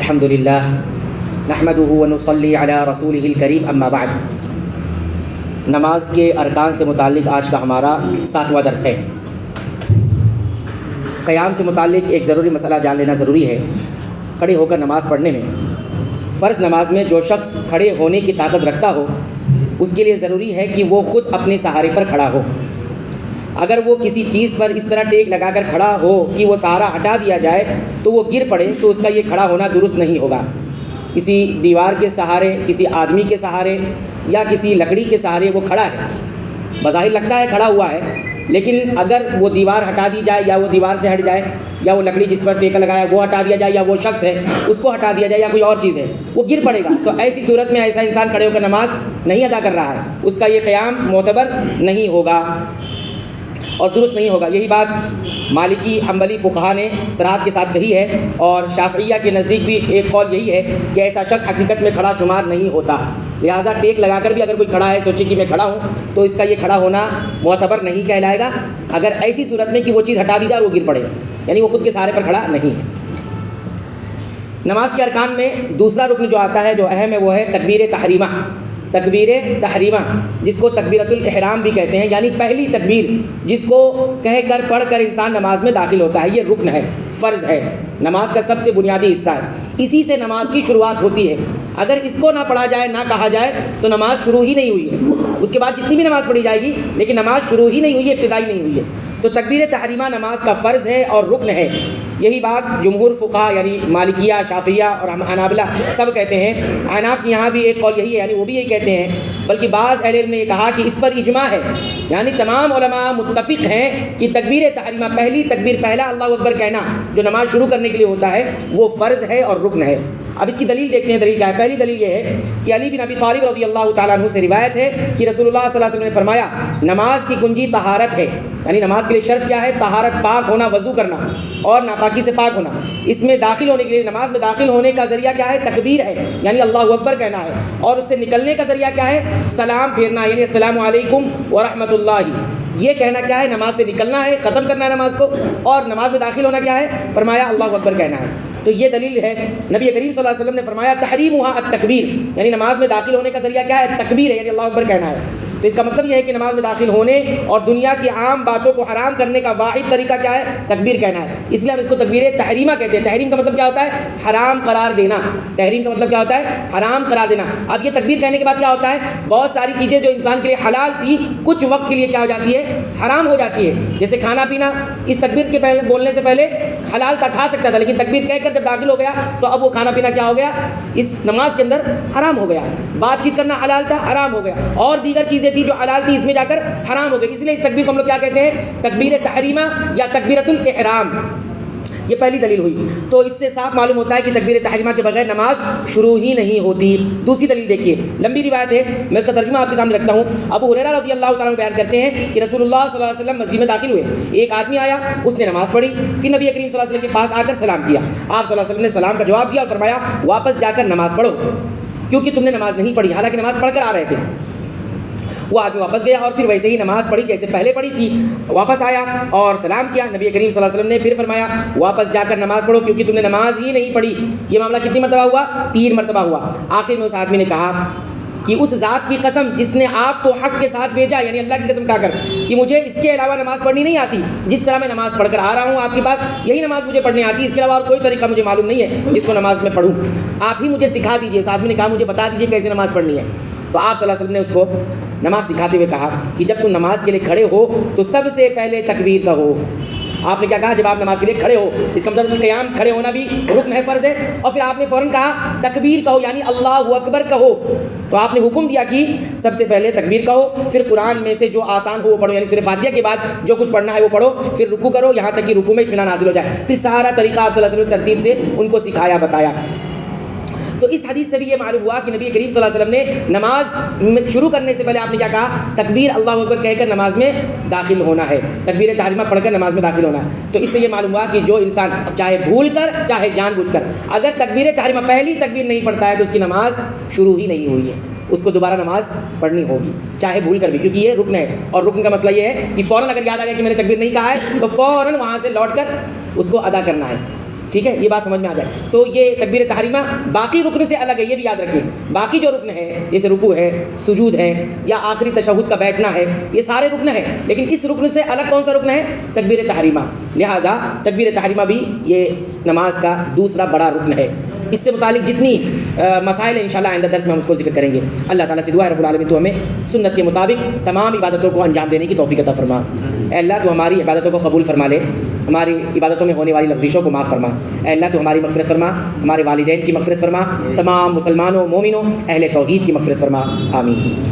الحمد للہ نحمده ونصلی علی رسولہ الکریم اما بعد۔ نماز کے ارکان سے متعلق آج کا ہمارا 7واں درس ہے۔ قیام سے متعلق ایک ضروری مسئلہ جان لینا ضروری ہے۔ کھڑے ہو کر نماز پڑھنے میں فرض نماز میں جو شخص کھڑے ہونے کی طاقت رکھتا ہو اس کے لیے ضروری ہے کہ وہ خود اپنے سہارے پر کھڑا ہو۔ اگر وہ کسی چیز پر اس طرح ٹیک لگا کر کھڑا ہو کہ وہ سہارا ہٹا دیا جائے تو وہ گر پڑے تو اس کا یہ کھڑا ہونا درست نہیں ہوگا۔ کسی دیوار کے سہارے، کسی آدمی کے سہارے یا کسی لکڑی کے سہارے وہ کھڑا ہے، بظاہر لگتا ہے کھڑا ہوا ہے، لیکن اگر وہ دیوار ہٹا دی جائے یا وہ دیوار سے ہٹ جائے یا وہ لکڑی جس پر ٹیکا لگایا وہ ہٹا دیا جائے یا وہ شخص ہے اس کو ہٹا دیا جائے یا کوئی اور چیز ہے، وہ گر پڑے گا۔ تو ایسی صورت میں ایسا انسان کھڑے ہو کر نماز نہیں ادا کر رہا ہے، اس کا یہ قیام معتبر نہیں ہوگا اور درست نہیں ہوگا۔ یہی بات مالکی حنبلی فقہا نے صراحت کے ساتھ کہی ہے، اور شافعیہ کے نزدیک بھی ایک قول یہی ہے کہ ایسا شخص حقیقت میں کھڑا شمار نہیں ہوتا۔ لہٰذا ٹیک لگا کر بھی اگر کوئی کھڑا ہے، سوچے کہ میں کھڑا ہوں، تو اس کا یہ کھڑا ہونا معتبر نہیں کہلائے گا اگر ایسی صورت میں کہ وہ چیز ہٹا دی جائے اور وہ گر پڑے، یعنی وہ خود کے سہارے پر کھڑا نہیں ہے۔ نماز کے ارکان میں دوسرا رکن جو آتا ہے، جو اہم ہے، وہ ہے تکبیر تحریمہ۔ تکبیر تحریمہ جس کو تکبیرۃ الاحرام بھی کہتے ہیں، یعنی پہلی تکبیر جس کو کہہ کر پڑھ کر انسان نماز میں داخل ہوتا ہے، یہ رکن ہے، فرض ہے، نماز کا سب سے بنیادی حصہ ہے، اسی سے نماز کی شروعات ہوتی ہے۔ اگر اس کو نہ پڑھا جائے، نہ کہا جائے تو نماز شروع ہی نہیں ہوئی ہے۔ اس کے بعد جتنی بھی نماز پڑھی جائے گی لیکن نماز شروع ہی نہیں ہوئی ہے، ابتدائی نہیں ہوئی ہے۔ تو تکبیر تحریمہ نماز کا فرض ہے اور رکن ہے۔ یہی بات جمہور فقہا یعنی مالکیہ، شافعیہ اور حنابلہ سب کہتے ہیں۔ احناف کے یہاں بھی ایک قول یہی ہے، یعنی وہ بھی یہی کہتے ہیں، بلکہ بعض اہل علم نے یہ کہا کہ اس پر اجماع ہے، یعنی تمام علماء متفق ہیں کہ تکبیر تحریمہ، پہلی تکبیر، پہلا اللہ اکبر کہنا جو نماز شروع کرنے کے لیے ہوتا ہے وہ فرض ہے اور رکن ہے۔ اب اس کی دلیل دیکھتے ہیں، دلیل کیا ہے؟ پہلی دلیل یہ ہے کہ علی بن ابی طالب رضی اللہ تعالیٰ عنہ سے روایت ہے کہ رسول اللہ صلی اللہ علیہ وسلم نے فرمایا، نماز کی کنجی طہارت ہے، یعنی نماز کے لیے شرط کیا ہے؟ طہارت، پاک ہونا، وضو کرنا اور ناپاکی سے پاک ہونا۔ اس میں داخل ہونے کے لیے، نماز میں داخل ہونے کا ذریعہ کیا ہے؟ تکبیر ہے، یعنی اللہ اکبر کہنا ہے، اور اس سے نکلنے کا ذریعہ کیا ہے؟ سلام پھیرنا، یعنی السلام علیکم ورحمۃ اللہ، یہ کہنا کیا ہے؟ نماز سے نکلنا ہے، ختم کرنا ہے نماز کو، اور نماز میں داخل ہونا کیا ہے؟ فرمایا اللہ اکبر کہنا ہے۔ تو یہ دلیل ہے۔ نبی کریم صلی اللہ علیہ وسلم نے فرمایا تحریمها التکبیر، یعنی نماز میں داخل ہونے کا ذریعہ کیا ہے؟ تکبیر ہے، یعنی اللہ اکبر کہنا ہے۔ تو اس کا مطلب یہ ہے کہ نماز میں داخل ہونے اور دنیا کی عام باتوں کو حرام کرنے کا واحد طریقہ کیا ہے؟ تکبیر کہنا ہے۔ اس لیے ہم اس کو تکبیر تحریمہ کہتے ہیں۔ تحریم کا مطلب کیا ہوتا ہے؟ حرام قرار دینا۔ تحریم کا مطلب کیا ہوتا ہے؟ حرام قرار دینا۔ اب یہ تکبیر کہنے کے بعد کیا ہوتا ہے؟ بہت ساری چیزیں جو انسان کے لیے حلال تھی کچھ وقت کے لیے کیا ہو جاتی ہے؟ حرام ہو جاتی ہے۔ جیسے کھانا پینا اس تکبیر کے پہلے، بولنے سے پہلے حلال تھا، کھا سکتا تھا، لیکن تکبیر کہہ کر جب داخل ہو گیا تو اب وہ کھانا پینا کیا ہو گیا؟ اس نماز کے اندر حرام ہو گیا۔ بات چیت کرنا حلال تھا، حرام ہو گیا، اور دیگر چیزیں تھی جو حلال تھی اس میں جا کر حرام ہو گئی۔ اس لیے اس تکبیر کو ہم لوگ کیا کہتے ہیں؟ تکبیر تحریمہ یا تکبیرۃ الاحرام۔ یہ پہلی دلیل ہوئی۔ تو اس سے صاف معلوم ہوتا ہے کہ تکبیر تحریمہ کے بغیر نماز شروع ہی نہیں ہوتی۔ دوسری دلیل دیکھیے، لمبی روایت ہے، میں اس کا ترجمہ آپ کے سامنے رکھتا ہوں۔ ابو ہریرہ رضی اللہ تعالیٰ عنہ بیان کرتے ہیں کہ رسول اللہ صلی اللہ علیہ وسلم مسجد میں داخل ہوئے، ایک آدمی آیا، اس نے نماز پڑھی، پھر نبی کریم صلی اللہ علیہ وسلم کے پاس آ کر سلام کیا۔ آپ صلی اللہ علیہ وسلم نے سلام کا جواب دیا اور فرمایا واپس جا کر نماز پڑھو کیونکہ تم نے نماز نہیں پڑھی، حالانکہ نماز پڑھ کر آ رہے تھے۔ وہ آدمی واپس گیا اور پھر ویسے ہی نماز پڑھی جیسے پہلے پڑھی تھی، واپس آیا اور سلام کیا۔ نبی کریم صلی اللہ علیہ وسلم نے پھر فرمایا واپس جا کر نماز پڑھو کیونکہ تم نے نماز ہی نہیں پڑھی۔ یہ معاملہ کتنی مرتبہ ہوا؟ 3 مرتبہ ہوا۔ آخر میں اس آدمی نے کہا کہ اس ذات کی قسم جس نے آپ کو حق کے ساتھ بھیجا، یعنی اللہ کی قسم کھا کر، کہ مجھے اس کے علاوہ نماز پڑھنی نہیں آتی، جس طرح میں نماز پڑھ کر آ رہا ہوں آپ کے پاس یہی نماز مجھے پڑھنی آتی ہے، اس کے علاوہ اور کوئی طریقہ مجھے معلوم نہیں ہے جس کو نماز میں پڑھوں، آپ ہی مجھے سکھا دیجیے۔ اس آدمی نے کہا مجھے بتا دیجیے کیسے نماز پڑھنی ہے۔ تو آپ صلی اللہ علیہ وسلم نے اس کو نماز سکھاتے ہوئے کہا کہ جب تم نماز کے لیے کھڑے ہو تو سب سے پہلے تکبیر کہو۔ آپ نے کیا کہا؟ جب آپ نماز کے لیے کھڑے ہو، اس کا مطلب قیام، کھڑے ہونا بھی رکن ہے، فرض ہے، اور پھر آپ نے فوراً کہا تکبیر کہو، یعنی اللہ اکبر کہو۔ تو آپ نے حکم دیا کہ سب سے پہلے تکبیر کہو، پھر قرآن میں سے جو آسان ہو وہ پڑھو، یعنی سورہ فاتحہ کے بعد جو کچھ پڑھنا ہے وہ پڑھو، پھر رکوع کرو یہاں تک کہ رکوع میں اطمینان حاصل ہو جائے۔ پھر سارا طریقہ آپ صلی اللہ علیہ وسلم نے ترتیب سے ان کو سکھایا، بتایا۔ تو اس حدیث سے بھی یہ معلوم ہوا کہ نبی کریم صلی اللہ علیہ وسلم نے نماز شروع کرنے سے پہلے آپ نے کیا کہا؟ تکبیر اللہ اکبر کہہ کر نماز میں داخل ہونا ہے، تکبیر تحریمہ پڑھ کر نماز میں داخل ہونا ہے۔ تو اس سے یہ معلوم ہوا کہ جو انسان چاہے بھول کر چاہے جان بوجھ کر اگر تکبیر تحریمہ پہلی تکبیر نہیں پڑھتا ہے تو اس کی نماز شروع ہی نہیں ہوئی ہے، اس کو دوبارہ نماز پڑھنی ہوگی چاہے بھول کر بھی، کیونکہ یہ رکن ہے، اور رکن کا مسئلہ یہ ہے کہ فوراً اگر یاد آ گیا کہ میں نے تکبیر نہیں کہا ہے تو فوراً وہاں سے لوٹ کر اس کو ادا کرنا ہے۔ ٹھیک ہے، یہ بات سمجھ میں آ جائے تو یہ تکبیر تحریمہ باقی رکن سے الگ ہے، یہ بھی یاد رکھیں۔ باقی جو رکن ہے جیسے رکوع ہے، سجود ہے، یا آخری تشہد کا بیٹھنا ہے، یہ سارے رکن ہیں، لیکن اس رکن سے الگ کون سا رکن ہے؟ تکبیر تحریمہ۔ لہٰذا تکبیر تحریمہ بھی یہ نماز کا دوسرا بڑا رکن ہے۔ اس سے متعلق جتنی مسائل ہیں انشاءاللہ آئندہ درس میں ہم اس کو ذکر کریں گے۔ اللہ تعالیٰ سے دعا ہے رب العالمین تو ہمیں سنت کے مطابق تمام عبادتوں کو انجام دینے کی توفیق عطا فرما۔ اے اللہ تو ہماری عبادتوں کو قبول فرما لے، ہماری عبادتوں میں ہونے والی لغزشوں کو معاف فرما۔ اے اللہ تو ہماری مغفرت فرما، ہمارے والدین کی مغفرت فرما، تمام مسلمانوں مومنوں اہل توحید کی مغفرت فرما، آمین۔